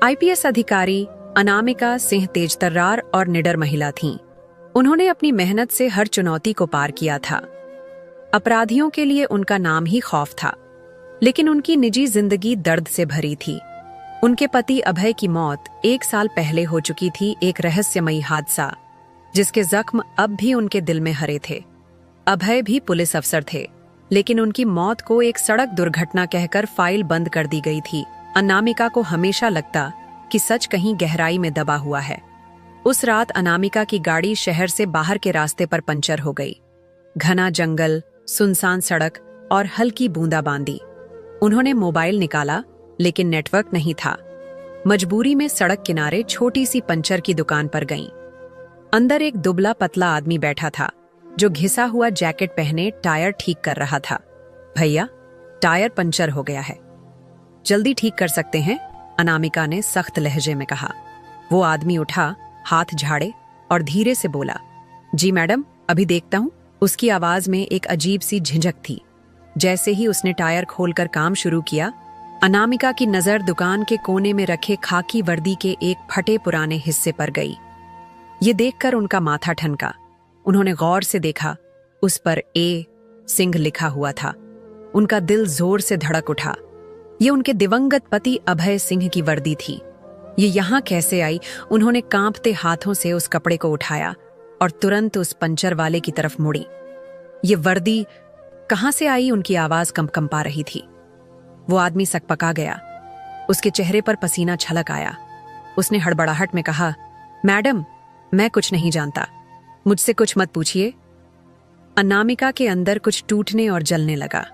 IPS अधिकारी अनामिका सिंह तेज तर्रार और निडर महिला थीं। उन्होंने अपनी मेहनत से हर चुनौती को पार किया था। अपराधियों के लिए उनका नाम ही खौफ था, लेकिन उनकी निजी जिंदगी दर्द से भरी थी। उनके पति अभय की मौत 1 साल पहले हो चुकी थी, एक रहस्यमयी हादसा जिसके जख्म अब भी उनके दिल में हरे थे। अभय भी पुलिस अफसर थे, लेकिन उनकी मौत को एक सड़क दुर्घटना कहकर फाइल बंद कर दी गई थी। अनामिका को हमेशा लगता कि सच कहीं गहराई में दबा हुआ है। उस रात अनामिका की गाड़ी शहर से बाहर के रास्ते पर पंचर हो गई। घना जंगल, सुनसान सड़क और हल्की बूंदाबांदी। उन्होंने मोबाइल निकाला, लेकिन नेटवर्क नहीं था। मजबूरी में सड़क किनारे छोटी सी पंचर की दुकान पर गईं। अंदर एक दुबला पतला आदमी बैठा था, जो घिसा हुआ जैकेट पहने टायर ठीक कर रहा था। भैया, टायर पंचर हो गया है, जल्दी ठीक कर सकते हैं? अनामिका ने सख्त लहजे में कहा। वो आदमी उठा, हाथ झाड़े और धीरे से बोला, जी मैडम, अभी देखता हूं। उसकी आवाज में एक अजीब सी झिझक थी। जैसे ही उसने टायर खोलकर काम शुरू किया, अनामिका की नजर दुकान के कोने में रखे खाकी वर्दी के एक फटे पुराने हिस्से पर गई। ये देखकर उनका माथा ठनका। उन्होंने गौर से देखा, उस पर ए सिंह लिखा हुआ था। उनका दिल जोर से धड़क उठा। ये उनके दिवंगत पति अभय सिंह की वर्दी थी। ये यहां कैसे आई? उन्होंने कांपते हाथों से उस कपड़े को उठाया और तुरंत उस पंचर वाले की तरफ मुड़ी। ये वर्दी कहां से आई? उनकी आवाज कंपा रही थी। वो आदमी सकपका गया। उसके चेहरे पर पसीना छलक आया। उसने हड़बड़ाहट में कहा, मैडम, मैं कुछ नहीं जानता, मुझसे कुछ मत पूछिए। अनामिका के अंदर कुछ टूटने और जलने लगा।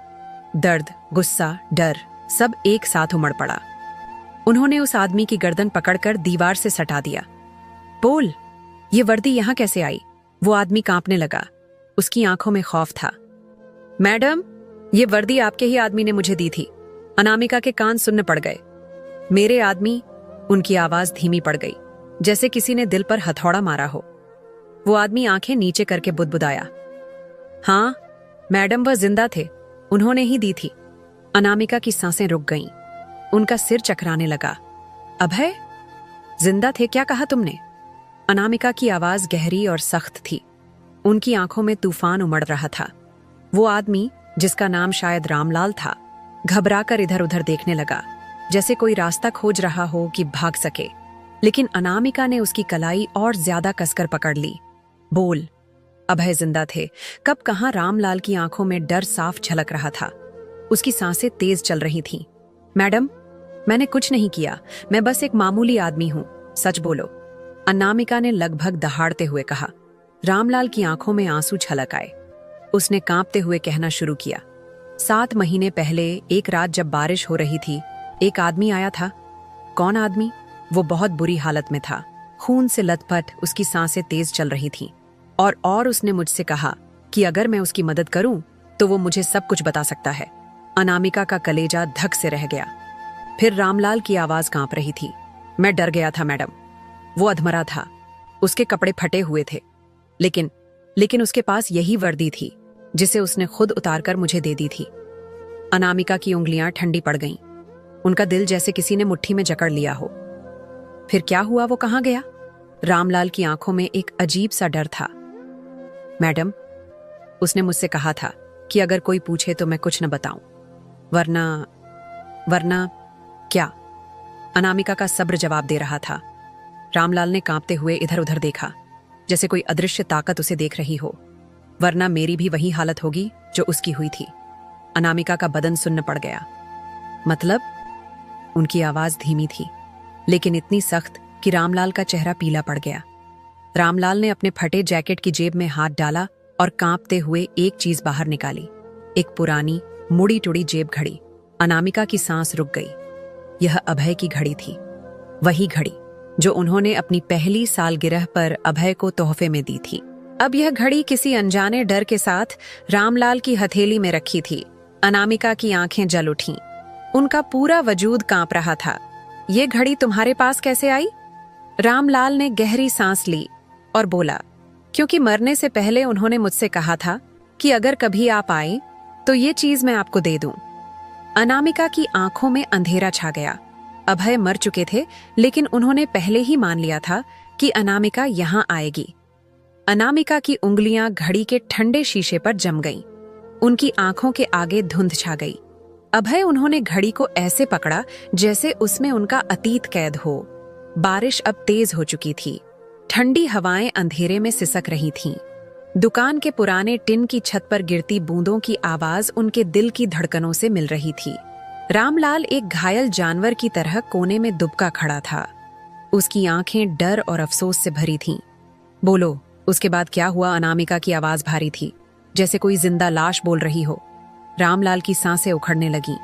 दर्द, गुस्सा, डर सब एक साथ उमड़ पड़ा। उन्होंने उस आदमी की गर्दन पकड़कर दीवार से सटा दिया। बोल, ये वर्दी यहां कैसे आई? वो आदमी कांपने लगा। उसकी आंखों में खौफ था। मैडम, ये वर्दी आपके ही आदमी ने मुझे दी थी। अनामिका के कान सुन्न पड़ गए। मेरे आदमी? उनकी आवाज धीमी पड़ गई, जैसे किसी ने दिल पर हथौड़ा मारा हो। वो आदमी आंखें नीचे करके बुदबुदाया, हाँ मैडम, वह जिंदा थे, उन्होंने ही दी थी। अनामिका की सांसें रुक गईं। उनका सिर चकराने लगा। अभय जिंदा थे? क्या कहा तुमने? अनामिका की आवाज गहरी और सख्त थी। उनकी आंखों में तूफान उमड़ रहा था। वो आदमी, जिसका नाम शायद रामलाल था, घबराकर इधर उधर देखने लगा, जैसे कोई रास्ता खोज रहा हो कि भाग सके। लेकिन अनामिका ने उसकी कलाई और ज्यादा कसकर पकड़ ली। बोल, अभय जिंदा थे? कब, कहां? रामलाल की आंखों में डर साफ झलक रहा था। उसकी सांसें तेज चल रही थीं। मैडम, मैंने कुछ नहीं किया, मैं बस एक मामूली आदमी हूं, सच बोलो, अनामिका ने लगभग दहाड़ते हुए कहा। रामलाल की आंखों में आंसू छलक आए। उसने कांपते हुए कहना शुरू किया, 7 महीने पहले एक रात जब बारिश हो रही थी, एक आदमी आया था। कौन आदमी? वो बहुत बुरी हालत में था, खून से लथपथ, उसकी सांसें तेज चल रही थीं। और उसने मुझसे कहा कि अगर मैं उसकी मदद करूं तो वो मुझे सब कुछ बता सकता है। अनामिका का कलेजा धक से रह गया। फिर रामलाल की आवाज कांप रही थी। मैं डर गया था मैडम। वो अधमरा था, उसके कपड़े फटे हुए थे, लेकिन उसके पास यही वर्दी थी जिसे उसने खुद उतारकर मुझे दे दी थी। अनामिका की उंगलियां ठंडी पड़ गईं। उनका दिल जैसे किसी ने मुट्ठी में जकड़ लिया हो। फिर क्या हुआ? वो कहां गया? रामलाल की आंखों में एक अजीब सा डर था। मैडम, उसने मुझसे कहा था कि अगर कोई पूछे तो मैं कुछ न बताऊं, वरना क्या? अनामिका का सब्र जवाब दे रहा था। रामलाल ने कांपते हुए इधर उधर देखा, जैसे कोई अदृश्य ताकत उसे देख रही हो। वरना मेरी भी वही हालत होगी जो उसकी हुई थी। अनामिका का बदन सुन्न पड़ गया। मतलब? उनकी आवाज धीमी थी, लेकिन इतनी सख्त कि रामलाल का चेहरा पीला पड़ गया। रामलाल ने अपने फटे जैकेट की जेब में हाथ डाला और कांपते हुए एक चीज बाहर निकाली, एक पुरानी मुड़ी टुड़ी जेब घड़ी। अनामिका की सांस रुक गई। यह अभय की घड़ी थी, वही घड़ी जो उन्होंने अपनी पहली सालगिरह पर अभय को तोहफे में दी थी। अब यह घड़ी किसी अनजाने डर के साथ रामलाल की हथेली में रखी थी। अनामिका की आंखें जल उठीं। उनका पूरा वजूद कांप रहा था। ये घड़ी तुम्हारे पास कैसे आई? रामलाल ने गहरी सांस ली और बोला, क्योंकि मरने से पहले उन्होंने मुझसे कहा था कि अगर कभी आप आए तो ये चीज मैं आपको दे दूं। अनामिका की आंखों में अंधेरा छा गया। अभय मर चुके थे, लेकिन उन्होंने पहले ही मान लिया था कि अनामिका यहां आएगी। अनामिका की उंगलियां घड़ी के ठंडे शीशे पर जम गईं। उनकी आंखों के आगे धुंध छा गई। अभय उन्होंने घड़ी को ऐसे पकड़ा जैसे उसमें उनका अतीत कैद हो। बारिश अब तेज हो चुकी थी। ठंडी हवाएं अंधेरे में सिसक रही थीं। दुकान के पुराने टिन की छत पर गिरती बूंदों की आवाज उनके दिल की धड़कनों से मिल रही थी। रामलाल एक घायल जानवर की तरह कोने में दुबका खड़ा था। उसकी आंखें डर और अफसोस से भरी थीं। बोलो, उसके बाद क्या हुआ? अनामिका की आवाज भारी थी, जैसे कोई जिंदा लाश बोल रही हो। रामलाल की सांसें उखड़ने लगीं।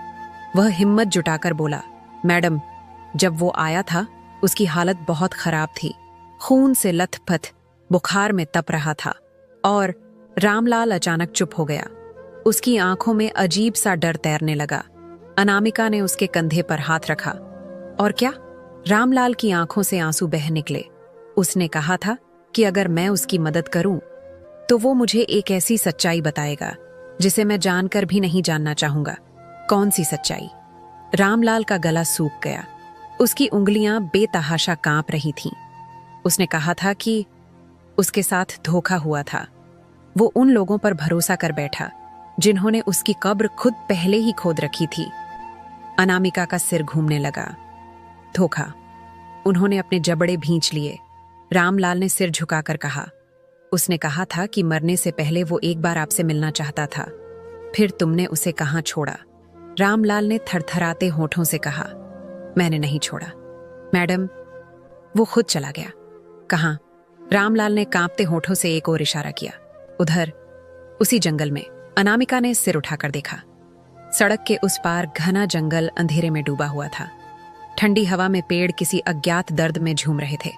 वह हिम्मत जुटाकर बोला, मैडम, जब वो आया था उसकी हालत बहुत खराब थी। खून से लथपथ, बुखार में तप रहा था। और रामलाल अचानक चुप हो गया। उसकी आंखों में अजीब सा डर तैरने लगा। अनामिका ने उसके कंधे पर हाथ रखा। और क्या? रामलाल की आंखों से आंसू बह निकले। उसने कहा था कि अगर मैं उसकी मदद करूं तो वो मुझे एक ऐसी सच्चाई बताएगा जिसे मैं जानकर भी नहीं जानना चाहूंगा। कौन सी सच्चाई? रामलाल का गला सूख गया। उसकी उंगलियां बेतहाशा कांप रही थीं। उसने कहा था कि उसके साथ धोखा हुआ था। वो उन लोगों पर भरोसा कर बैठा जिन्होंने उसकी कब्र खुद पहले ही खोद रखी थी। अनामिका का सिर घूमने लगा। धोखा? उन्होंने अपने जबड़े भींच लिए। रामलाल ने सिर झुकाकर कहा, उसने कहा था कि मरने से पहले वो एक बार आपसे मिलना चाहता था। फिर तुमने उसे कहां छोड़ा? रामलाल ने थरथराते होठों से कहा, मैंने नहीं छोड़ा मैडम, वो खुद चला गया। कहां? रामलाल ने कांपते होठों से एक और इशारा किया। उधर, उसी जंगल में। अनामिका ने सिर उठाकर देखा। सड़क के उस पार घना जंगल अंधेरे में डूबा हुआ था। ठंडी हवा में पेड़ किसी अज्ञात दर्द में झूम रहे थे।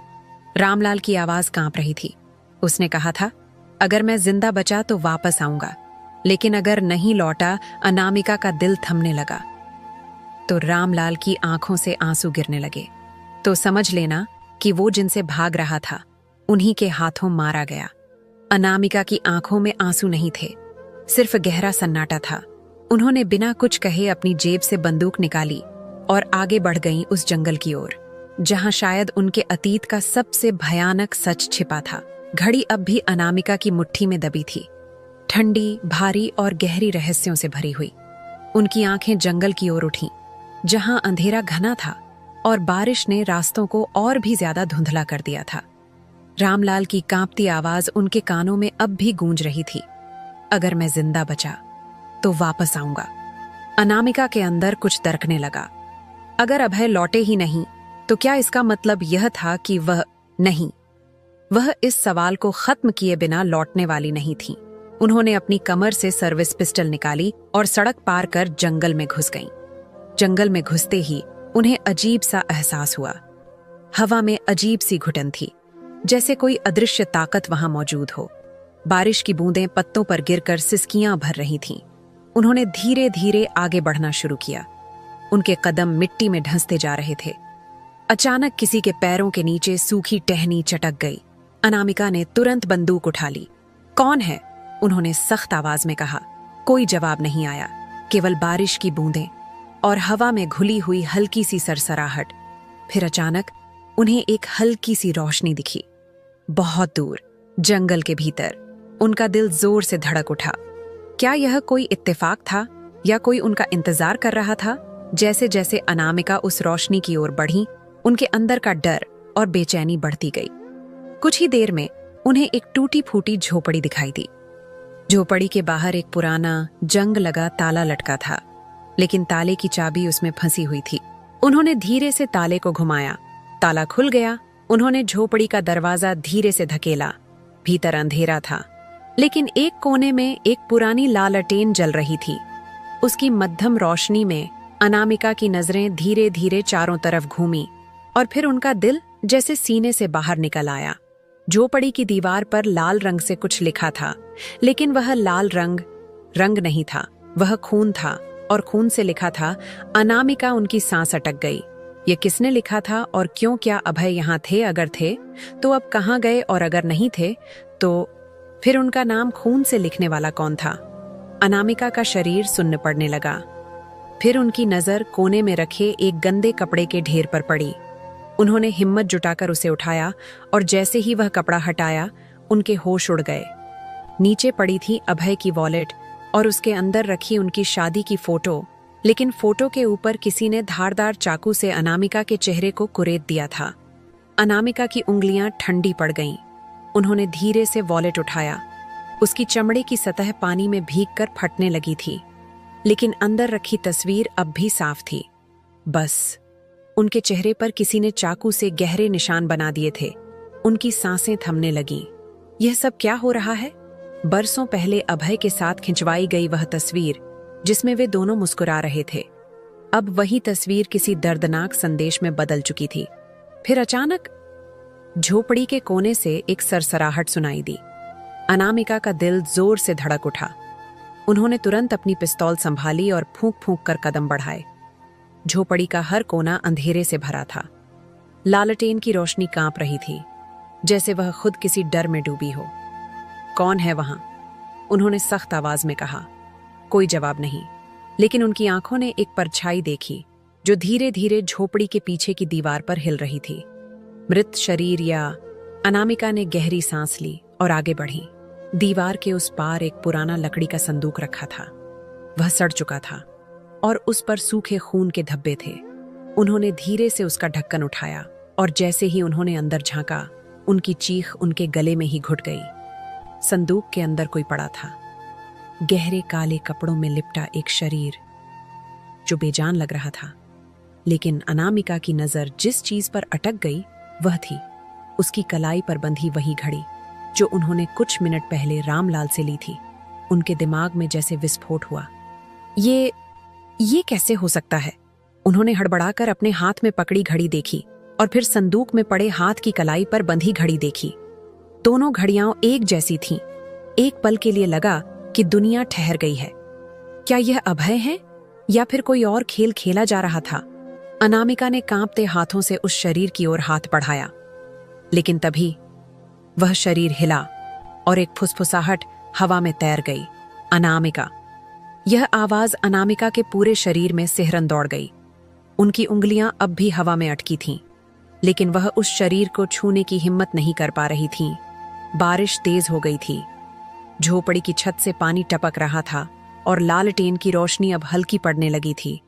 रामलाल की आवाज कांप रही थी। उसने कहा था, अगर मैं जिंदा बचा तो वापस आऊंगा, लेकिन अगर नहीं लौटा। अनामिका का दिल थमने लगा। तो रामलाल की आंखों से आंसू गिरने लगे। तो समझ लेना कि वो जिनसे भाग रहा था उन्हीं के हाथों मारा गया। अनामिका की आंखों में आंसू नहीं थे, सिर्फ गहरा सन्नाटा था। उन्होंने बिना कुछ कहे अपनी जेब से बंदूक निकाली और आगे बढ़ गईं उस जंगल की ओर, जहां शायद उनके अतीत का सबसे भयानक सच छिपा था। घड़ी अब भी अनामिका की मुट्ठी में दबी थी, ठंडी, भारी और गहरी रहस्यों से भरी हुई। उनकी आंखें जंगल की ओर उठीं, जहां अंधेरा घना था और बारिश ने रास्तों को और भी ज्यादा धुंधला कर दिया था। रामलाल की कांपती आवाज उनके कानों में अब भी गूंज रही थी, अगर मैं जिंदा बचा तो वापस आऊंगा। अनामिका के अंदर कुछ दरकने लगा। अगर अभय लौटे ही नहीं तो क्या इसका मतलब यह था कि वह नहीं? वह इस सवाल को खत्म किए बिना लौटने वाली नहीं थी। उन्होंने अपनी कमर से सर्विस पिस्टल निकाली और सड़क पार कर जंगल में घुस गईं। जंगल में घुसते ही उन्हें अजीब सा एहसास हुआ। हवा में अजीब सी घुटन थी, जैसे कोई अदृश्य ताकत वहां मौजूद हो। बारिश की बूंदें पत्तों पर गिरकर सिसकियां भर रही थीं। उन्होंने धीरे धीरे आगे बढ़ना शुरू किया। उनके कदम मिट्टी में ढंसते जा रहे थे। अचानक किसी के पैरों के नीचे सूखी टहनी चटक गई। अनामिका ने तुरंत बंदूक उठा ली। कौन है? उन्होंने सख्त आवाज में कहा। कोई जवाब नहीं आया, केवल बारिश की बूंदें और हवा में घुली हुई हल्की सी सरसराहट। फिर अचानक उन्हें एक हल्की सी रोशनी दिखी, बहुत दूर, जंगल के भीतर। उनका दिल जोर से धड़क उठा। क्या यह कोई इत्तेफाक था या कोई उनका इंतजार कर रहा था? जैसे जैसे अनामिका उस रोशनी की ओर बढ़ी, उनके अंदर का डर और बेचैनी बढ़ती गई। कुछ ही देर में उन्हें एक टूटी फूटी झोपड़ी दिखाई दी। झोपड़ी के बाहर एक पुराना जंग लगा ताला लटका था, लेकिन ताले की चाबी उसमें फंसी हुई थी। उन्होंने धीरे से ताले को घुमाया, ताला खुल गया। उन्होंने झोपड़ी का दरवाजा धीरे से धकेला। भीतर अंधेरा था, लेकिन एक कोने में एक पुरानी लालटेन जल रही थी। उसकी मध्यम रोशनी में अनामिका की नजरें धीरे धीरे चारों तरफ घूमी और फिर उनका दिल जैसे सीने से बाहर निकल आया। झोपड़ी की दीवार पर लाल रंग से कुछ लिखा था, लेकिन वह लाल रंग नहीं था, वह खून था। और खून से लिखा था, अनामिका। उनकी सांस अटक गई। ये किसने लिखा था और क्यों? क्या अभय यहाँ थे? अगर थे तो अब कहाँ गए? और अगर नहीं थे तो फिर उनका नाम खून से लिखने वाला कौन था? अनामिका का शरीर सुन्न पड़ने लगा। फिर उनकी नजर कोने में रखे एक गंदे कपड़े के ढेर पर पड़ी। उन्होंने हिम्मत जुटाकर उसे उठाया और जैसे ही वह कपड़ा हटाया, उनके होश उड़ गए। नीचे पड़ी थी अभय की वॉलेट और उसके अंदर रखी उनकी शादी की फोटो, लेकिन फोटो के ऊपर किसी ने धारदार चाकू से अनामिका के चेहरे को कुरेद दिया था। अनामिका की उंगलियां ठंडी पड़ गईं। उन्होंने धीरे से वॉलेट उठाया। उसकी चमड़े की सतह पानी में भीगकर फटने लगी थी, लेकिन अंदर रखी तस्वीर अब भी साफ थी। बस उनके चेहरे पर किसी ने चाकू से गहरे निशान बना दिए थे। उनकी सांसें थमने लगीं। यह सब क्या हो रहा है? बरसों पहले अभय के साथ खिंचवाई गई वह तस्वीर जिसमें वे दोनों मुस्कुरा रहे थे, अब वही तस्वीर किसी दर्दनाक संदेश में बदल चुकी थी। फिर अचानक झोपड़ी के कोने से एक सरसराहट सुनाई दी। अनामिका का दिल जोर से धड़क उठा। उन्होंने तुरंत अपनी पिस्तौल संभाली और फूंक फूंक कर कदम बढ़ाए। झोपड़ी का हर कोना अंधेरे से भरा था। लालटेन की रोशनी कांप रही थी, जैसे वह खुद किसी डर में डूबी हो। कौन है वहां? उन्होंने सख्त आवाज में कहा। कोई जवाब नहीं, लेकिन उनकी आंखों ने एक परछाई देखी जो धीरे धीरे झोपड़ी के पीछे की दीवार पर हिल रही थी। मृत शरीर या? अनामिका ने गहरी सांस ली और आगे बढ़ी। दीवार के उस पार एक पुराना लकड़ी का संदूक रखा था। वह सड़ चुका था और उस पर सूखे खून के धब्बे थे। उन्होंने धीरे से उसका ढक्कन उठाया और जैसे ही उन्होंने अंदर झांका, उनकी चीख उनके गले में ही घुट गई। संदूक के अंदर कोई पड़ा था, गहरे काले कपड़ों में लिपटा एक शरीर जो बेजान लग रहा था। लेकिन अनामिका की नजर जिस चीज पर अटक गई वह थी उसकी कलाई पर बंधी वही घड़ी जो उन्होंने कुछ मिनट पहले रामलाल से ली थी। उनके दिमाग में जैसे विस्फोट हुआ। ये कैसे हो सकता है? उन्होंने हड़बड़ाकर अपने हाथ में पकड़ी घड़ी देखी और फिर संदूक में पड़े हाथ की कलाई पर बंधी घड़ी देखी। दोनों घड़ियां एक जैसी थीं। एक पल के लिए लगा कि दुनिया ठहर गई है। क्या यह अभय है या फिर कोई और खेल खेला जा रहा था? अनामिका ने कांपते हाथों से उस शरीर की ओर हाथ बढ़ाया, लेकिन तभी वह शरीर हिला और एक फुसफुसाहट हवा में तैर गई। अनामिका! यह आवाज अनामिका के पूरे शरीर में सिहरन दौड़ गई। उनकी उंगलियां अब भी हवा में अटकी थीं, लेकिन वह उस शरीर को छूने की हिम्मत नहीं कर पा रही थीं। बारिश तेज हो गई थी। झोपड़ी की छत से पानी टपक रहा था और लालटेन की रोशनी अब हल्की पड़ने लगी थी।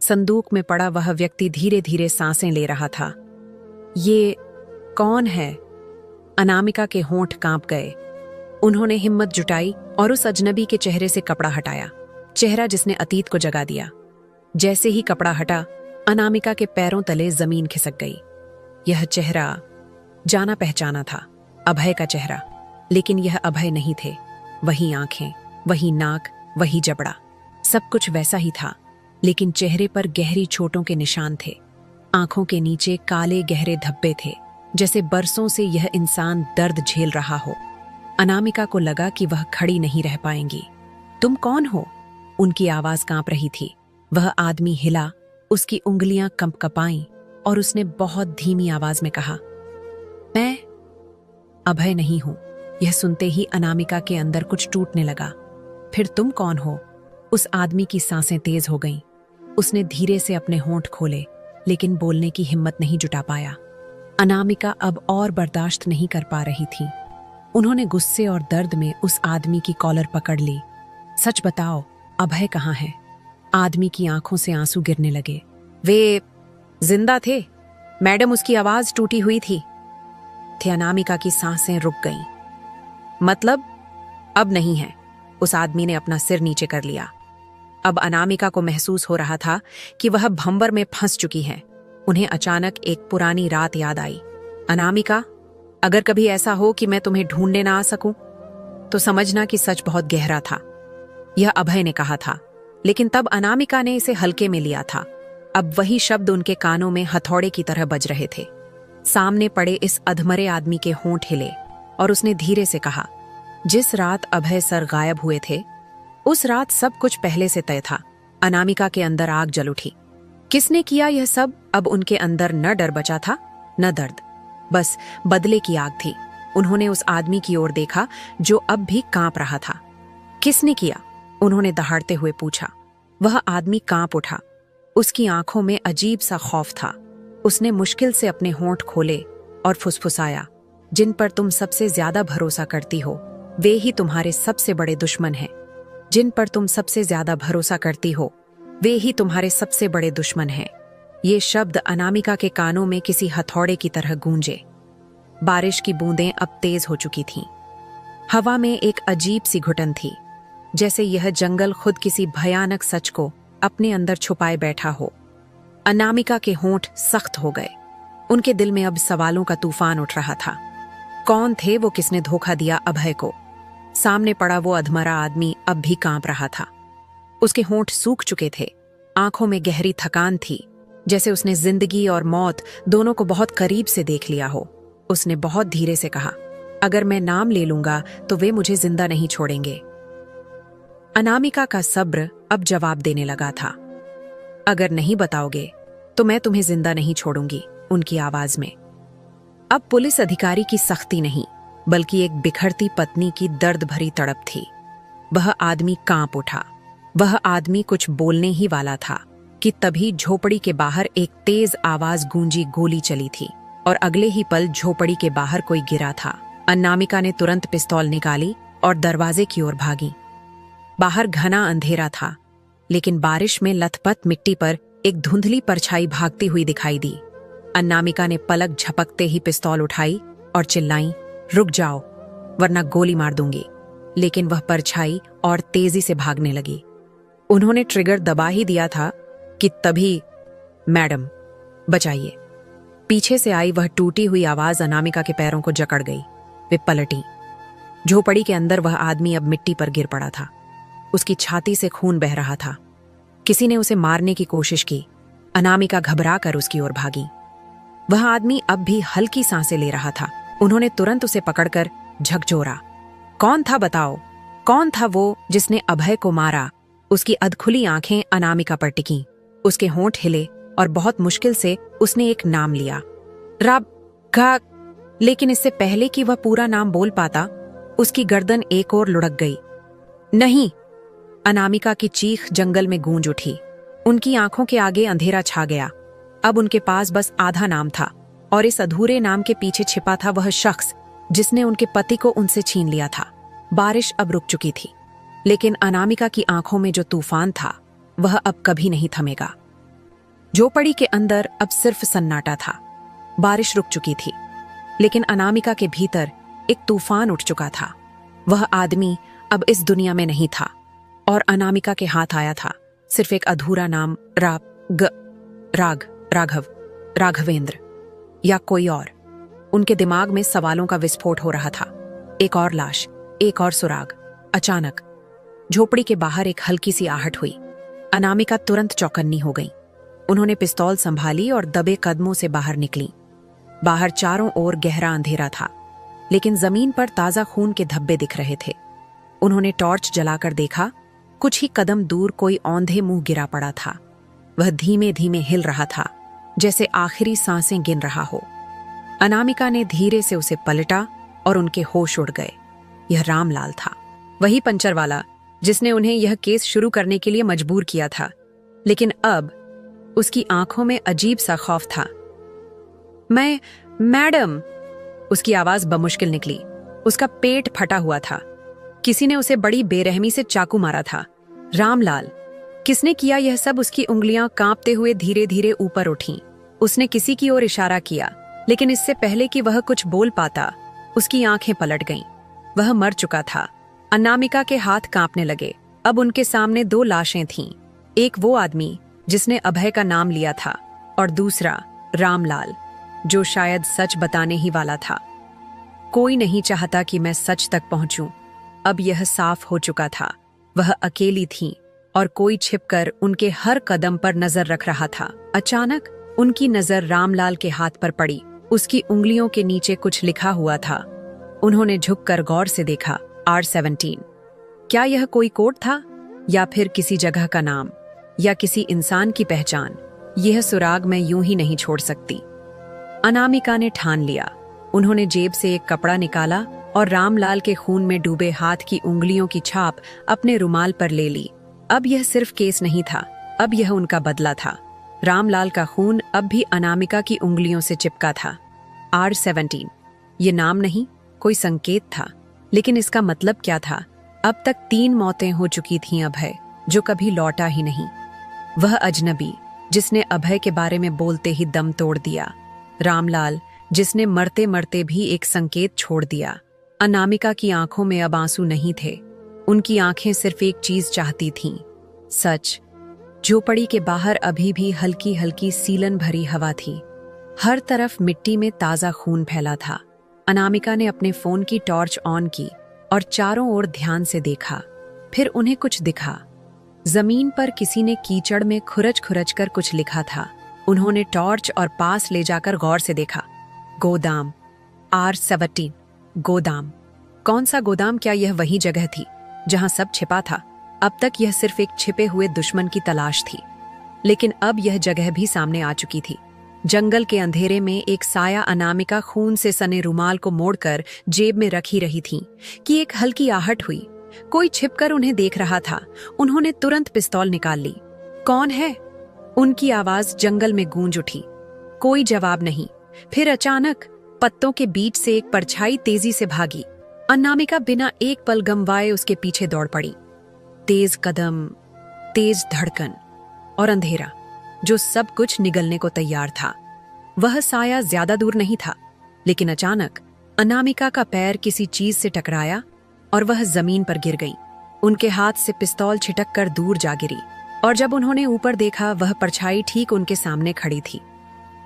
संदूक में पड़ा वह व्यक्ति धीरे धीरे सांसें ले रहा था। ये कौन है? अनामिका के होंठ कांप गए। उन्होंने हिम्मत जुटाई और उस अजनबी के चेहरे से कपड़ा हटाया, चेहरा जिसने अतीत को जगा दिया। जैसे ही कपड़ा हटा, अनामिका के पैरों तले जमीन खिसक गई। यह चेहरा जाना पहचाना था, अभय का चेहरा। लेकिन यह अभय नहीं थे। वही आंखें, वही नाक, वही जबड़ा, सब कुछ वैसा ही था, लेकिन चेहरे पर गहरी चोटों के निशान थे। आंखों के नीचे काले गहरे धब्बे थे, जैसे बरसों से यह इंसान दर्द झेल रहा हो। अनामिका को लगा कि वह खड़ी नहीं रह पाएंगी। तुम कौन हो? उनकी आवाज कांप रही थी। वह आदमी हिला, उसकी उंगलियां कंपकपाईं और उसने बहुत धीमी आवाज में कहा, मैं अभय नहीं हूं। यह सुनते ही अनामिका के अंदर कुछ टूटने लगा। फिर तुम कौन हो? उस आदमी की सांसें तेज हो गईं। उसने धीरे से अपने होंठ खोले, लेकिन बोलने की हिम्मत नहीं जुटा पाया। अनामिका अब और बर्दाश्त नहीं कर पा रही थी। उन्होंने गुस्से और दर्द में उस आदमी की कॉलर पकड़ ली। सच बताओ, अभय कहाँ है? आदमी की आंखों से आंसू गिरने लगे। वे जिंदा थे मैडम, उसकी आवाज टूटी हुई थी। अनामिका की सांसें रुक गईं। मतलब अब नहीं है। उस आदमी ने अपना सिर नीचे कर लिया। अब अनामिका को महसूस हो रहा था कि वह भंवर में फंस चुकी है। उन्हें अचानक एक पुरानी रात याद आई। अनामिका, अगर कभी ऐसा हो कि मैं तुम्हें ढूंढने ना आ सकूं, तो समझना कि सच बहुत गहरा था। यह अभय ने कहा था, लेकिन तब अनामिका ने इसे हल्के में लिया था। अब वही शब्द उनके कानों में हथौड़े की तरह बज रहे थे। सामने पड़े इस अधमरे आदमी के होंठ हिले और उसने धीरे से कहा, जिस रात अभय सर गायब हुए थे, उस रात सब कुछ पहले से तय था। अनामिका के अंदर आग जल उठी। किसने किया यह सब? अब उनके अंदर न डर बचा था, न दर्द, बस बदले की आग थी। उन्होंने उस आदमी की ओर देखा जो अब भी कांप रहा था। किसने किया? उन्होंने दहाड़ते हुए पूछा। वह आदमी कांप उठा। उसकी आंखों में अजीब सा खौफ था। उसने मुश्किल से अपने होंठ खोले और फुसफुसाया, जिन पर तुम सबसे ज्यादा भरोसा करती हो वे ही तुम्हारे सबसे बड़े दुश्मन हैं। जिन पर तुम सबसे ज्यादा भरोसा करती हो वे ही तुम्हारे सबसे बड़े दुश्मन हैं। ये शब्द अनामिका के कानों में किसी हथौड़े की तरह गूंजे। बारिश की बूंदें अब तेज हो चुकी थीं। हवा में एक अजीब सी घुटन थी, जैसे यह जंगल खुद किसी भयानक सच को अपने अंदर छुपाए बैठा हो। अनामिका के होंठ सख्त हो गए। उनके दिल में अब सवालों का तूफान उठ रहा था। कौन थे वो, किसने धोखा दिया अभय को? सामने पड़ा वो अधमरा आदमी अब भी कांप रहा था। उसके होंठ सूख चुके थे, आंखों में गहरी थकान थी, जैसे उसने जिंदगी और मौत दोनों को बहुत करीब से देख लिया हो। उसने बहुत धीरे से कहा, अगर मैं नाम ले लूंगा तो वे मुझे जिंदा नहीं छोड़ेंगे। अनामिका का सब्र अब जवाब देने लगा था। अगर नहीं बताओगे तो मैं तुम्हें जिंदा नहीं छोड़ूंगी, उनकी आवाज में अब पुलिस अधिकारी की सख्ती नहीं, बल्कि एक बिखरती पत्नी की दर्द भरी तड़प थी। वह आदमी कांप उठा। वह आदमी कुछ बोलने ही वाला था कि तभी झोपड़ी के बाहर एक तेज आवाज गूंजी, गोली चली थी और अगले ही पल झोपड़ी के बाहर कोई गिरा था। अनामिका ने तुरंत पिस्तौल निकाली और दरवाजे की ओर भागी। बाहर घना अंधेरा था, लेकिन बारिश में लथपथ मिट्टी पर एक धुंधली परछाई भागती हुई दिखाई दी। अनामिका ने पलक झपकते ही पिस्तौल उठाई और चिल्लाई, रुक जाओ वरना गोली मार दूंगी। लेकिन वह परछाई और तेजी से भागने लगी। उन्होंने ट्रिगर दबा ही दिया था कि तभी, मैडम बचाइए। पीछे से आई वह टूटी हुई आवाज अनामिका के पैरों को जकड़ गई। वे पलटी। झोपड़ी के अंदर वह आदमी अब मिट्टी पर गिर पड़ा था। उसकी छाती से खून बह रहा था। किसी ने उसे मारने की कोशिश की। अनामिका घबरा कर उसकी ओर भागी। वह आदमी अब भी हल्की सांसें ले रहा था। उन्होंने तुरंत उसे पकड़कर झकझोरा। कौन था बताओ, कौन था वो जिसने अभय को मारा? उसकी अधखुली आंखें अनामिका पर टिकीं। उसके होंठ हिले और बहुत मुश्किल से उसने एक नाम लिया, राघव। लेकिन इससे पहले कि वह पूरा नाम बोल पाता, उसकी गर्दन एक ओर लुढ़क गई। नहीं! अनामिका की चीख जंगल में गूंज उठी। उनकी आंखों के आगे अंधेरा छा गया। अब उनके पास बस आधा नाम था और इस अधूरे नाम के पीछे छिपा था वह शख्स जिसने उनके पति को उनसे छीन लिया था। बारिश अब रुक चुकी थी, लेकिन अनामिका की आंखों में जो तूफान था वह अब कभी नहीं थमेगा। झोपड़ी के अंदर अब सिर्फ सन्नाटा था। बारिश रुक चुकी थी, लेकिन अनामिका के भीतर एक तूफान उठ चुका था। वह आदमी अब इस दुनिया में नहीं था और अनामिका के हाथ आया था सिर्फ एक अधूरा नाम, राघव, राघवेंद्र या कोई और। उनके दिमाग में सवालों का विस्फोट हो रहा था। एक और लाश, एक और सुराग। अचानक झोपड़ी के बाहर एक हल्की सी आहट हुई। अनामिका तुरंत चौकन्नी हो गई। उन्होंने पिस्तौल संभाली और दबे कदमों से बाहर निकली। बाहर चारों ओर गहरा अंधेरा था, लेकिन जमीन पर ताजा खून के धब्बे दिख रहे थे। उन्होंने टॉर्च जलाकर देखा। कुछ ही कदम दूर कोई औंधे मुंह गिरा पड़ा था। वह धीमे धीमे हिल रहा था, जैसे आखिरी सांसें गिन रहा हो। अनामिका ने धीरे से उसे पलटा और उनके होश उड़ गए। यह रामलाल था, वही पंचर वाला जिसने उन्हें यह केस शुरू करने के लिए मजबूर किया था। लेकिन अब उसकी आंखों में अजीब सा खौफ था। मैडम, उसकी आवाज बमुश्किल निकली। उसका पेट फटा हुआ था। किसी ने उसे बड़ी बेरहमी से चाकू मारा था। रामलाल, किसने किया यह सब? उसकी उंगलियां कांपते हुए धीरे धीरे ऊपर उठीं। उसने किसी की ओर इशारा किया, लेकिन इससे पहले कि वह कुछ बोल पाता, उसकी आंखें पलट गईं। वह मर चुका था। अनामिका के हाथ कांपने लगे। अब उनके सामने दो लाशें थीं। एक वो आदमी जिसने अभय का नाम लिया था और दूसरा रामलाल, जो शायद सच बताने ही वाला था। कोई नहीं चाहता कि मैं सच तक पहुंचूं। अब यह साफ हो चुका था। वह अकेली थीं और कोई छिपकर उनके हर कदम पर नजर रख रहा था। अचानक उनकी नजर रामलाल के हाथ पर पड़ी। उसकी उंगलियों के नीचे कुछ लिखा हुआ था। उन्होंने झुककर गौर से देखा, R17। क्या यह कोई कोड था या फिर किसी जगह का नाम या किसी इंसान की पहचान? यह सुराग मैं यूं ही नहीं छोड़ सकती। अनामिका ने ठान लिया। उन्होंने जेब से एक कपड़ा निकाला और रामलाल के खून में डूबे हाथ की उंगलियों की छाप अपने रुमाल पर ले ली। अब यह सिर्फ केस नहीं था, अब यह उनका बदला था। रामलाल का खून अब भी अनामिका की उंगलियों से चिपका था। R17 ये नाम नहीं, कोई संकेत था, लेकिन इसका मतलब क्या था? अब तक 3 मौतें हो चुकी थीं अभय, जो कभी लौटा ही नहीं। वह अजनबी जिसने अभय के बारे में बोलते ही दम तोड़ दिया। रामलाल जिसने मरते मरते भी एक संकेत छोड़ दिया। अनामिका की आंखों में अब आंसू नहीं थे। उनकी आंखें सिर्फ एक चीज चाहती थीं, सच। झोपड़ी के बाहर अभी भी हल्की हल्की सीलन भरी हवा थी। हर तरफ मिट्टी में ताजा खून फैला था। अनामिका ने अपने फोन की टॉर्च ऑन की और चारों ओर ध्यान से देखा। फिर उन्हें कुछ दिखा। जमीन पर किसी ने कीचड़ में खुरच खुरच कर कुछ लिखा था। उन्होंने टॉर्च और पास ले जाकर गौर से देखा। गोदाम, R17 गोदाम। कौन सा गोदाम? क्या यह वही जगह थी जहां सब छिपा था? अब तक यह सिर्फ एक छिपे हुए दुश्मन की तलाश थी, लेकिन अब यह जगह भी सामने आ चुकी थी। जंगल के अंधेरे में एक साया अनामिका खून से सने रुमाल को मोड़कर जेब में रखी रही थी कि एक हल्की आहट हुई। कोई छिपकर उन्हें देख रहा था। उन्होंने तुरंत पिस्तौल निकाल ली। कौन है? उनकी आवाज जंगल में गूंज उठी। कोई जवाब नहीं। फिर अचानक पत्तों के बीच से एक परछाई तेजी से भागी। अनामिका बिना एक पल गंवाए उसके पीछे दौड़ पड़ी। तेज कदम, तेज धड़कन और अंधेरा जो सब कुछ निगलने को तैयार था। वह साया ज्यादा दूर नहीं था, लेकिन अचानक अनामिका का पैर किसी चीज से टकराया और वह जमीन पर गिर गई। उनके हाथ से पिस्तौल छिटक कर दूर जा गिरी और जब उन्होंने ऊपर देखा, वह परछाई ठीक उनके सामने खड़ी थी।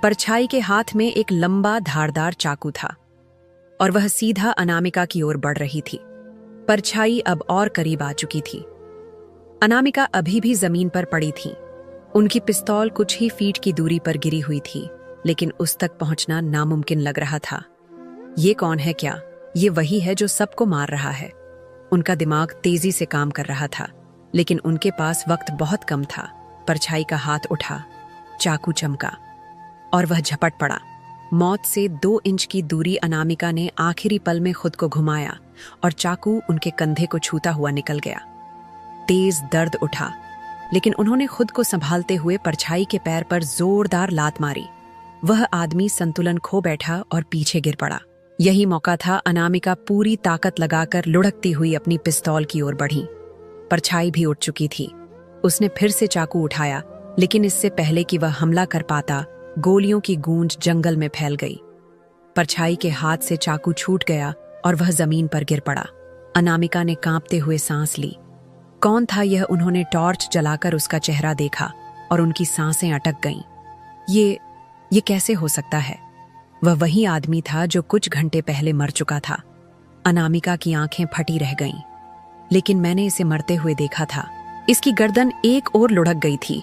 परछाई के हाथ में एक लंबा धारदार चाकू था और वह सीधा अनामिका की ओर बढ़ रही थी। परछाई अब और करीब आ चुकी थी। अनामिका अभी भी जमीन पर पड़ी थी। उनकी पिस्तौल कुछ ही फीट की दूरी पर गिरी हुई थी, लेकिन उस तक पहुंचना नामुमकिन लग रहा था। ये कौन है? क्या ये वही है जो सबको मार रहा है? उनका दिमाग तेजी से काम कर रहा था, लेकिन उनके पास वक्त बहुत कम था। परछाई का हाथ उठा, चाकू चमका और वह झपट पड़ा। मौत से 2 इंच की दूरी अनामिका ने आखिरी पल में खुद को घुमाया और चाकू उनके कंधे को छूता हुआ निकल गया। तेज दर्द उठा, लेकिन उन्होंने खुद को संभालते हुए परछाई के पैर पर जोरदार लात मारी। वह आदमी संतुलन खो बैठा और पीछे गिर पड़ा। यही मौका था। अनामिका पूरी ताकत लगाकर लुढ़कती हुई अपनी पिस्तौल की ओर बढ़ी। परछाई भी उठ चुकी थी। उसने फिर से चाकू उठाया, लेकिन इससे पहले कि वह हमला कर पाता, गोलियों की गूंज जंगल में फैल गई। परछाई के हाथ से चाकू छूट गया और वह जमीन पर गिर पड़ा। अनामिका ने कांपते हुए सांस ली। कौन था यह? उन्होंने टॉर्च जलाकर उसका चेहरा देखा और उनकी सांसें अटक गईं। ये कैसे हो सकता है? वह वही आदमी था जो कुछ घंटे पहले मर चुका था। अनामिका की आंखें फटी रह गईं। लेकिन मैंने इसे मरते हुए देखा था। इसकी गर्दन एक ओर लुढ़क गई थी,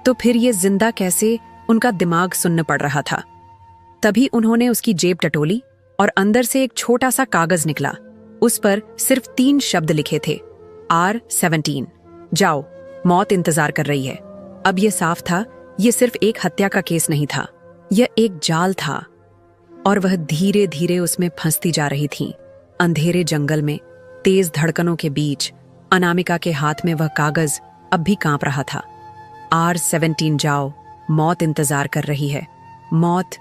तो फिर ये जिंदा कैसे? उनका दिमाग सुन्न पड़ रहा था। तभी उन्होंने उसकी जेब टटोली और अंदर से एक छोटा सा कागज निकला। उस पर सिर्फ 3 शब्द लिखे थे, R17 जाओ, मौत इंतजार कर रही है। अब यह साफ था, यह सिर्फ एक हत्या का केस नहीं था, यह एक जाल था और वह धीरे धीरे उसमें फंसती जा रही थी। अंधेरे जंगल में तेज धड़कनों के बीच अनामिका के हाथ में वह कागज अब भी कांप रहा था। R17 जाओ, मौत इंतजार कर रही है। मौत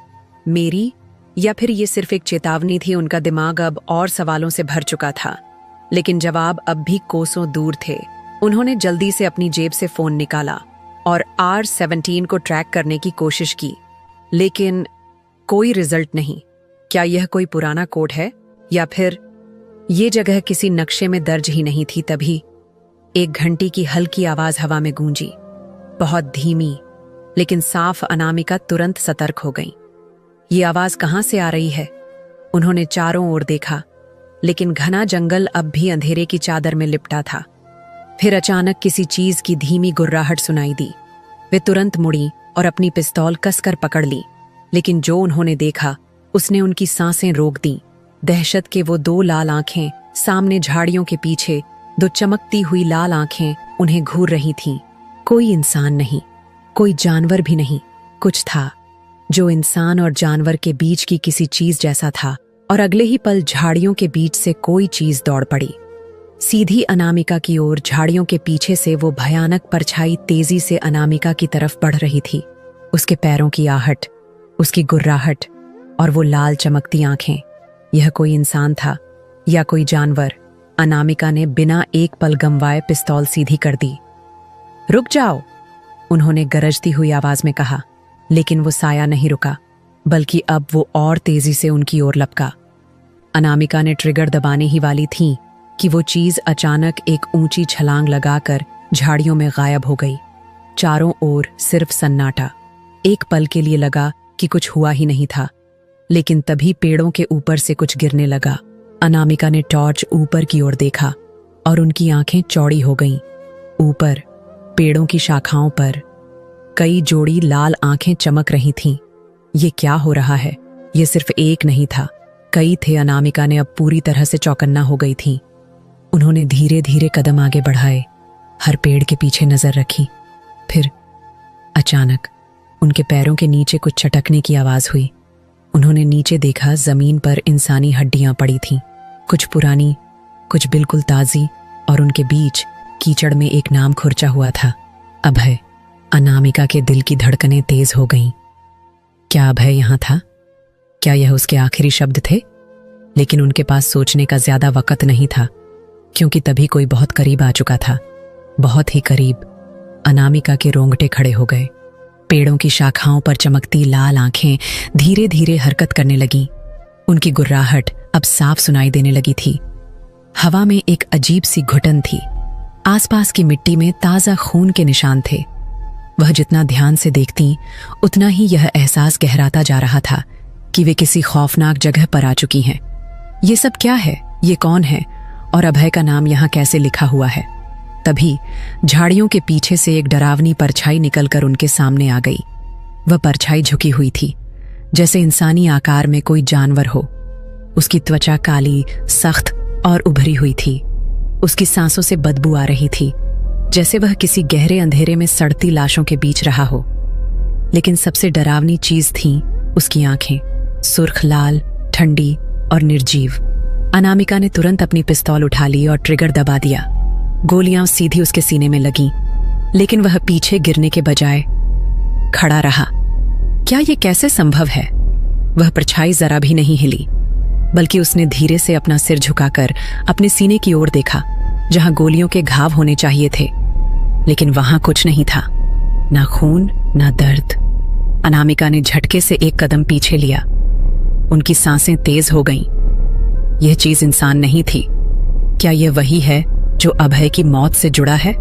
मेरी, या फिर ये सिर्फ एक चेतावनी थी? उनका दिमाग अब और सवालों से भर चुका था, लेकिन जवाब अब भी कोसों दूर थे। उन्होंने जल्दी से अपनी जेब से फोन निकाला और R17 को ट्रैक करने की कोशिश की, लेकिन कोई रिजल्ट नहीं। क्या यह कोई पुराना कोड है या फिर ये जगह किसी नक्शे में दर्ज ही नहीं थी? तभी एक घंटी की हल्की आवाज हवा में गूंजी, बहुत धीमी लेकिन साफ। अनामिका तुरंत सतर्क हो गई। ये आवाज कहां से आ रही है? उन्होंने चारों ओर देखा, लेकिन घना जंगल अब भी अंधेरे की चादर में लिपटा था। फिर अचानक किसी चीज की धीमी गुर्राहट सुनाई दी। वे तुरंत मुड़ी और अपनी पिस्तौल कसकर पकड़ ली, लेकिन जो उन्होंने देखा उसने उनकी सांसें रोक दी। दहशत के वो 2 लाल आंखें सामने, झाड़ियों के पीछे 2 चमकती हुई लाल आंखें उन्हें घूर रही थीं। कोई इंसान नहीं, कोई जानवर भी नहीं, कुछ था जो इंसान और जानवर के बीच की किसी चीज जैसा था। और अगले ही पल झाड़ियों के बीच से कोई चीज दौड़ पड़ी। सीधी अनामिका की ओर झाड़ियों के पीछे से वो भयानक परछाई तेजी से अनामिका की तरफ बढ़ रही थी। उसके पैरों की आहट, उसकी गुर्राहट और वो लाल चमकती आंखें। यह कोई इंसान था या कोई जानवर? अनामिका ने बिना एक पल गंवाए पिस्तौल सीधी कर दी। रुक जाओ, उन्होंने गरजती हुई आवाज में कहा, लेकिन वो साया नहीं रुका, बल्कि अब वो और तेजी से उनकी ओर लपका। अनामिका ने ट्रिगर दबाने ही वाली थी कि वो चीज अचानक एक ऊंची छलांग लगाकर झाड़ियों में गायब हो गई। चारों ओर सिर्फ सन्नाटा। एक पल के लिए लगा कि कुछ हुआ ही नहीं था, लेकिन तभी पेड़ों के ऊपर से कुछ गिरने लगा। अनामिका ने टॉर्च ऊपर की ओर देखा और उनकी आंखें चौड़ी हो गईं। ऊपर पेड़ों की शाखाओं पर कई जोड़ी लाल आंखें चमक रही थीं। ये क्या हो रहा है? ये सिर्फ एक नहीं था, कई थे। अनामिका ने अब पूरी तरह से चौकन्ना हो गई थी। उन्होंने धीरे धीरे कदम आगे बढ़ाए, हर पेड़ के पीछे नजर रखी। फिर अचानक उनके पैरों के नीचे कुछ चटकने की आवाज हुई। उन्होंने नीचे देखा, जमीन पर इंसानी हड्डियां पड़ी थीं, कुछ पुरानी, कुछ बिल्कुल ताजी, और उनके बीच कीचड़ में एक नाम खुरचा हुआ था, अभय। अनामिका के दिल की धड़कनें तेज हो गईं। क्या अभय यहां था? क्या यह उसके आखिरी शब्द थे? लेकिन उनके पास सोचने का ज्यादा वक्त नहीं था, क्योंकि तभी कोई बहुत करीब आ चुका था, बहुत ही करीब। अनामिका के रोंगटे खड़े हो गए। पेड़ों की शाखाओं पर चमकती लाल आंखें धीरे धीरे हरकत करने लगीं। उनकी गुर्राहट अब साफ सुनाई देने लगी थी। हवा में एक अजीब सी घुटन थी। आसपास की मिट्टी में ताजा खून के निशान थे। वह जितना ध्यान से देखती, उतना ही यह एहसास गहराता जा रहा था कि वे किसी खौफनाक जगह पर आ चुकी हैं। ये सब क्या है? ये कौन है? और अभय का नाम यहाँ कैसे लिखा हुआ है? तभी झाड़ियों के पीछे से एक डरावनी परछाई निकलकर उनके सामने आ गई। वह परछाई झुकी हुई थी, जैसे इंसानी आकार में कोई जानवर हो। उसकी त्वचा काली, सख्त और उभरी हुई थी। उसकी सांसों से बदबू आ रही थी, जैसे वह किसी गहरे अंधेरे में सड़ती लाशों के बीच रहा हो। लेकिन सबसे डरावनी चीज थी उसकी आंखें, सुर्ख लाल, ठंडी और निर्जीव। अनामिका ने तुरंत अपनी पिस्तौल उठा ली और ट्रिगर दबा दिया। गोलियां सीधी उसके सीने में लगीं, लेकिन वह पीछे गिरने के बजाय खड़ा रहा। क्या ये कैसे संभव है? वह परछाई जरा भी नहीं हिली, बल्कि उसने धीरे से अपना सिर झुकाकर अपने सीने की ओर देखा, जहां गोलियों के घाव होने चाहिए थे। लेकिन वहां कुछ नहीं था, ना खून, ना दर्द। अनामिका ने झटके से एक कदम पीछे लिया। उनकी सांसें तेज हो गईं। यह चीज इंसान नहीं थी। क्या यह वही है जो अभय की मौत से जुड़ा है?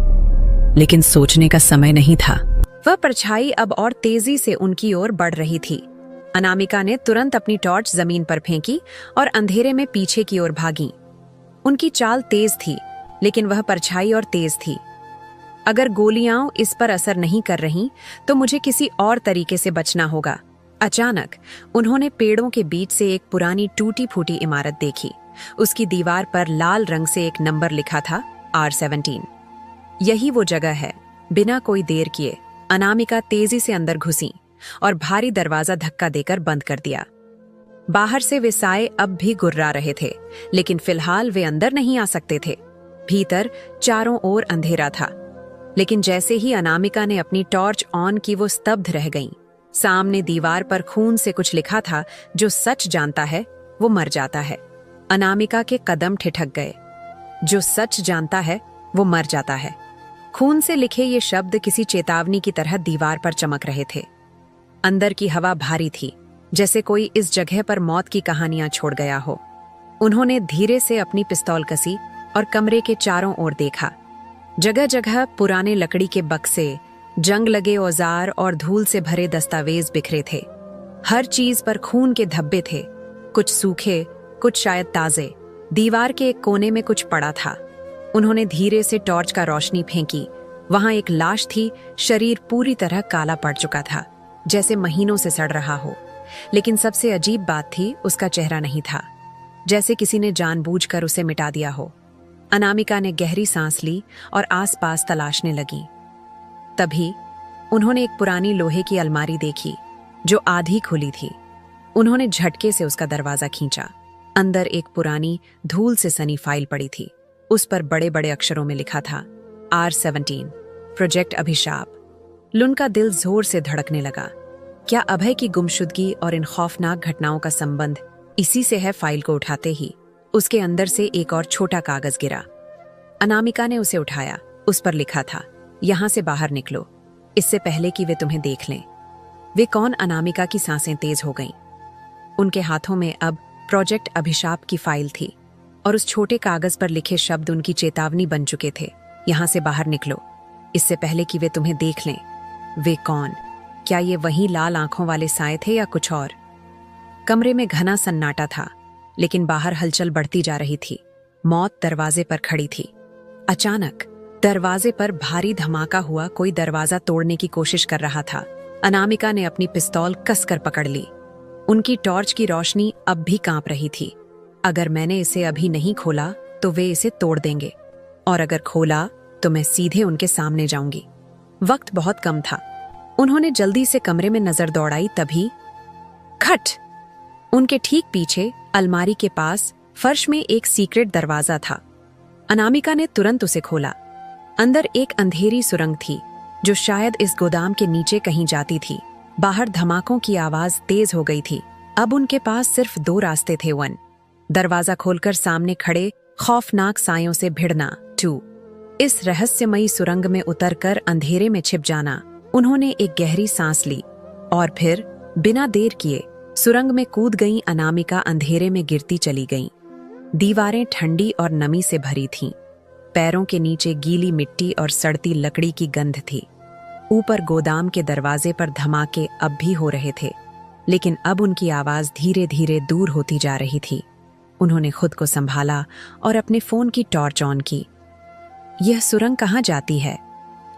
लेकिन सोचने का समय नहीं था। वह परछाई अब और तेजी से उनकी ओर बढ़ रही थी। अनामिका ने तुरंत अपनी टॉर्च जमीन पर फेंकी और अंधेरे में पीछे की ओर भागी। उनकी चाल तेज थी, लेकिन वह परछाई और तेज थी। अगर गोलियां इस पर असर नहीं कर रहीं, तो मुझे किसी और तरीके से बचना होगा। अचानक उन्होंने पेड़ों के बीच से एक पुरानी टूटी फूटी इमारत देखी। उसकी दीवार पर लाल रंग से एक नंबर लिखा था, R17। यही वो जगह है। बिना कोई देर किए अनामिका तेजी से अंदर घुसी और भारी दरवाजा धक्का देकर बंद कर दिया। बाहर से वे साए अब भी गुर्रा रहे थे, लेकिन फिलहाल वे अंदर नहीं आ सकते थे। भीतर चारों ओर अंधेरा था। लेकिन जैसे ही अनामिका ने अपनी टॉर्च ऑन की, वो स्तब्ध रह गईं। सामने दीवार पर खून से कुछ लिखा था, जो सच जानता है वो मर जाता है। अनामिका के कदम ठिठक गए। जो सच जानता है वो मर जाता है। खून से लिखे ये शब्द किसी चेतावनी की तरह दीवार पर चमक रहे थे। अंदर की हवा भारी थी, जैसे कोई इस जगह पर मौत की कहानियां छोड़ गया हो। उन्होंने धीरे से अपनी पिस्तौल कसी और कमरे के चारों ओर देखा। जगह जगह पुराने लकड़ी के बक्से, जंग लगे औजार और धूल से भरे दस्तावेज बिखरे थे। हर चीज पर खून के धब्बे थे, कुछ सूखे, कुछ शायद ताजे। दीवार के एक कोने में कुछ पड़ा था। उन्होंने धीरे से टॉर्च का रोशनी फेंकी। वहां एक लाश थी। शरीर पूरी तरह काला पड़ चुका था, जैसे महीनों से सड़ रहा हो। लेकिन सबसे अजीब बात थी, उसका चेहरा नहीं था, जैसे किसी ने जानबूझकर उसे मिटा दिया हो। अनामिका ने गहरी सांस ली और आसपास तलाशने लगी। तभी उन्होंने एक पुरानी लोहे की अलमारी देखी, जो आधी खुली थी। उन्होंने झटके से उसका दरवाजा खींचा। अंदर एक पुरानी, धूल से सनी फाइल पड़ी थी। उस पर बड़े बड़े अक्षरों में लिखा था R17 प्रोजेक्ट अभिशाप। लुन का दिल जोर से धड़कने लगा। क्या अभय की गुमशुदगी और इन खौफनाक घटनाओं का संबंध इसी से है? फाइल को उठाते ही उसके अंदर से एक और छोटा कागज गिरा। अनामिका ने उसे उठाया। उस पर लिखा था, यहां से बाहर निकलो, इससे पहले कि वे तुम्हें देख लें। वे कौन? अनामिका की सांसें तेज हो गईं। उनके हाथों में अब प्रोजेक्ट अभिशाप की फाइल थी और उस छोटे कागज पर लिखे शब्द उनकी चेतावनी बन चुके थे। यहां से बाहर निकलो, इससे पहले कि वे तुम्हें देख लें। वे कौन? क्या ये वही लाल आंखों वाले साए थे या कुछ और? कमरे में घना सन्नाटा था, लेकिन बाहर हलचल बढ़ती जा रही थी। मौत दरवाजे पर खड़ी थी। अचानक दरवाजे पर भारी धमाका हुआ। कोई दरवाजा तोड़ने की कोशिश कर रहा था। अनामिका ने अपनी पिस्तौल कसकर पकड़ ली। उनकी टॉर्च की रोशनी अब भी कांप रही थी। अगर मैंने इसे अभी नहीं खोला तो वे इसे तोड़ देंगे, और अगर खोला तो मैं सीधे उनके सामने जाऊंगी। वक्त बहुत कम था। उन्होंने जल्दी से कमरे में नजर दौड़ाई, तभी खट! उनके ठीक पीछे अलमारी के पास फर्श में एक सीक्रेट दरवाजा था। अनामिका ने तुरंत उसे खोला। अंदर एक अंधेरी सुरंग थी जो शायद इस गोदाम के नीचे कहीं जाती थी। बाहर धमाकों की आवाज तेज हो गई थी। अब उनके पास सिर्फ 2 रास्ते थे। 1, दरवाजा खोलकर सामने खड़े खौफनाक सायों से भिड़ना। 2, इस रहस्यमयी सुरंग में उतरकर अंधेरे में छिप जाना। उन्होंने एक गहरी सांस ली और फिर बिना देर किए सुरंग में कूद गई। अनामिका अंधेरे में गिरती चली गई। दीवारें ठंडी और नमी से भरी थीं। पैरों के नीचे गीली मिट्टी और सड़ती लकड़ी की गंध थी। ऊपर गोदाम के दरवाजे पर धमाके अब भी हो रहे थे, लेकिन अब उनकी आवाज धीरे धीरे दूर होती जा रही थी। उन्होंने खुद को संभाला और अपने फोन की टॉर्च ऑन की। यह सुरंग कहाँ जाती है?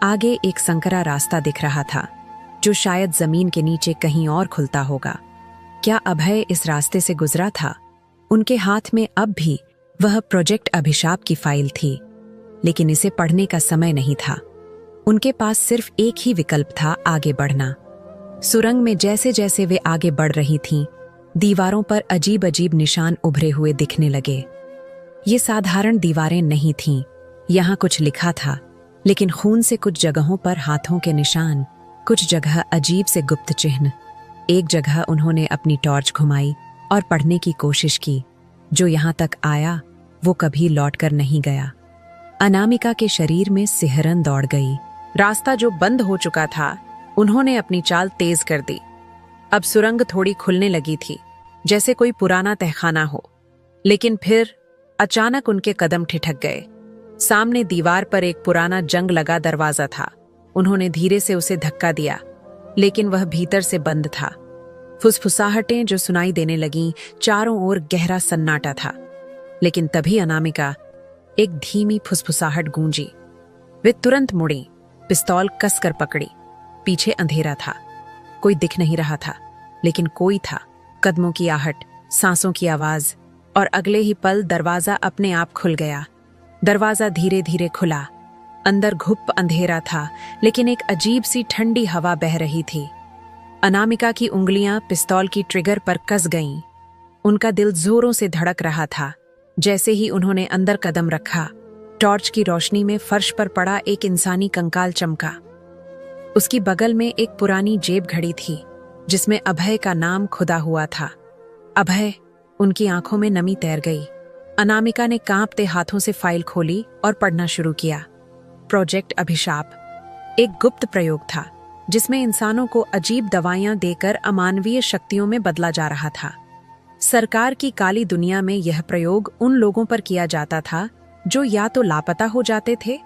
आगे एक संकरा रास्ता दिख रहा था, जो शायद जमीन के नीचे कहीं और खुलता होगा। क्या अभय इस रास्ते से गुजरा था? उनके हाथ में अब भी वह प्रोजेक्ट अभिशाप की फाइल थी, लेकिन इसे पढ़ने का समय नहीं था। उनके पास सिर्फ एक ही विकल्प था, आगे बढ़ना। सुरंग में जैसे जैसे वे आगे बढ़ रही थीं, दीवारों पर अजीब अजीब निशान उभरे हुए दिखने लगे। ये साधारण दीवारें नहीं थीं। यहाँ कुछ लिखा था, लेकिन खून से कुछ जगहों पर हाथों के निशान, कुछ जगह अजीब से गुप्त चिन्ह। एक जगह उन्होंने अपनी टॉर्च घुमाई और पढ़ने की कोशिश की। जो यहाँ तक आया वो कभी लौटकर नहीं गया। अनामिका के शरीर में सिहरन दौड़ गई। रास्ता जो बंद हो चुका था, उन्होंने अपनी चाल तेज कर दी। अब सुरंग थोड़ी खुलने लगी थी, जैसे कोई पुराना तहखाना हो। लेकिन फिर अचानक उनके कदम ठिठक गए। सामने दीवार पर एक पुराना जंग लगा दरवाजा था। उन्होंने धीरे से उसे धक्का दिया, लेकिन वह भीतर से बंद था। फुसफुसाहटें जो सुनाई देने लगीं, चारों ओर गहरा सन्नाटा था। लेकिन तभी अनामिका एक धीमी फुसफुसाहट गूंजी। वे तुरंत मुड़ी, पिस्तौल कसकर पकड़ी। पीछे अंधेरा था, कोई दिख नहीं रहा था, लेकिन कोई था। कदमों की आहट, सांसों की आवाज, और अगले ही पल दरवाजा अपने आप खुल गया। दरवाजा धीरे धीरे खुला। अंदर घुप अंधेरा था, लेकिन एक अजीब सी ठंडी हवा बह रही थी। अनामिका की उंगलियां पिस्तौल की ट्रिगर पर कस गईं। उनका दिल जोरों से धड़क रहा था। जैसे ही उन्होंने अंदर कदम रखा, टॉर्च की रोशनी में फर्श पर पड़ा एक इंसानी कंकाल चमका। उसकी बगल में एक पुरानी जेब घड़ी थी, जिसमें अभय का नाम खुदा हुआ था। अभय! उनकी आंखों में नमी तैर गई। अनामिका ने कांपते हाथों से फाइल खोली और पढ़ना शुरू किया। प्रोजेक्ट अभिशाप एक गुप्त प्रयोग था, जिसमें इंसानों को अजीब दवाइयां देकर अमानवीय शक्तियों में बदला जा रहा था। सरकार की काली दुनिया में यह प्रयोग उन लोगों पर किया जाता था जो या तो लापता हो जाते थे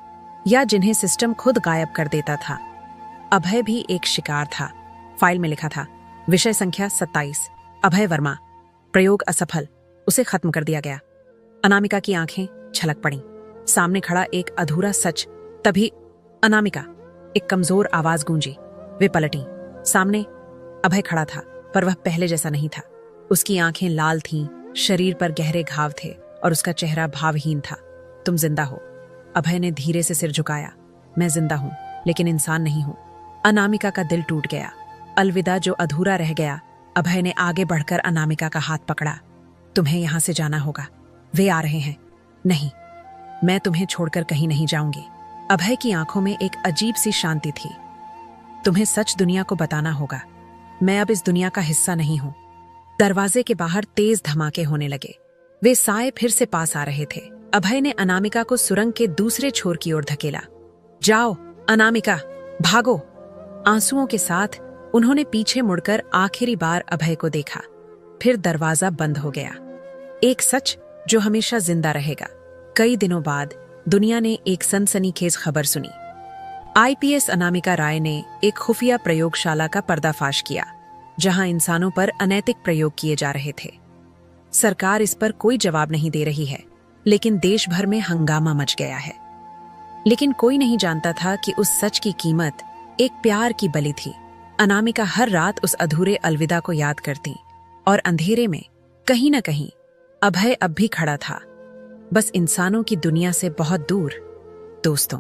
या जिन्हें सिस्टम खुद गायब कर देता था। अभय भी एक शिकार था। फाइल में लिखा था, विषय संख्या 27, अभय वर्मा। प्रयोग असफल, उसे खत्म कर दिया गया। अनामिका की आंखें छलक पड़ीं। सामने खड़ा एक अधूरा सच। तभी अनामिका, एक कमजोर आवाज गूंजी। वे पलटी। सामने अभय खड़ा था, पर वह पहले जैसा नहीं था। उसकी आंखें लाल थीं, शरीर पर गहरे घाव थे और उसका चेहरा भावहीन था। तुम जिंदा हो? अभय ने धीरे से सिर झुकाया। मैं जिंदा हूं, लेकिन इंसान नहीं हूं। अनामिका का दिल टूट गया। अलविदा जो अधूरा रह गया। अभय ने आगे बढ़कर अनामिका का हाथ पकड़ा। तुम्हें यहां से जाना होगा, वे आ रहे हैं। नहीं, मैं तुम्हें छोड़कर कहीं नहीं जाऊंगी। अभय की आंखों में एक अजीब सी शांति थी। तुम्हें सच दुनिया को बताना होगा। मैं अब इस दुनिया का हिस्सा नहीं हूं। दरवाजे के बाहर तेज धमाके होने लगे। वे साए फिर से पास आ रहे थे। अभय ने अनामिका को सुरंग के दूसरे छोर की ओर धकेला। जाओ अनामिका, भागो। आंसुओं के साथ उन्होंने पीछे मुड़कर आखिरी बार अभय को देखा। फिर दरवाजा बंद हो गया। एक सच जो हमेशा जिंदा रहेगा। कई दिनों बाद दुनिया ने एक सनसनीखेज खबर सुनी। आईपीएस अनामिका राय ने एक खुफिया प्रयोगशाला का पर्दाफाश किया, जहां इंसानों पर अनैतिक प्रयोग किए जा रहे थे। सरकार इस पर कोई जवाब नहीं दे रही है, लेकिन देश भर में हंगामा मच गया है। लेकिन कोई नहीं जानता था कि उस सच की कीमत एक प्यार की बलि थी। अनामिका हर रात उस अधूरे अलविदा को याद करती और अंधेरे में कहीं न कहीं अभय अब भी खड़ा था, बस इंसानों की दुनिया से बहुत दूर। दोस्तों,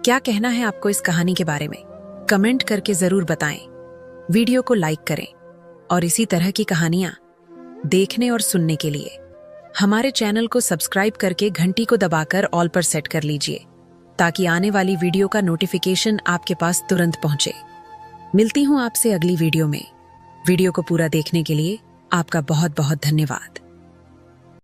क्या कहना है आपको इस कहानी के बारे में? कमेंट करके जरूर बताएं। वीडियो को लाइक करें और इसी तरह की कहानियां देखने और सुनने के लिए हमारे चैनल को सब्सक्राइब करके घंटी को दबाकर ऑल पर सेट कर लीजिए, ताकि आने वाली वीडियो का नोटिफिकेशन आपके पास तुरंत पहुंचे। मिलती हूं आपसे अगली वीडियो में। वीडियो को पूरा देखने के लिए आपका बहुत बहुत धन्यवाद।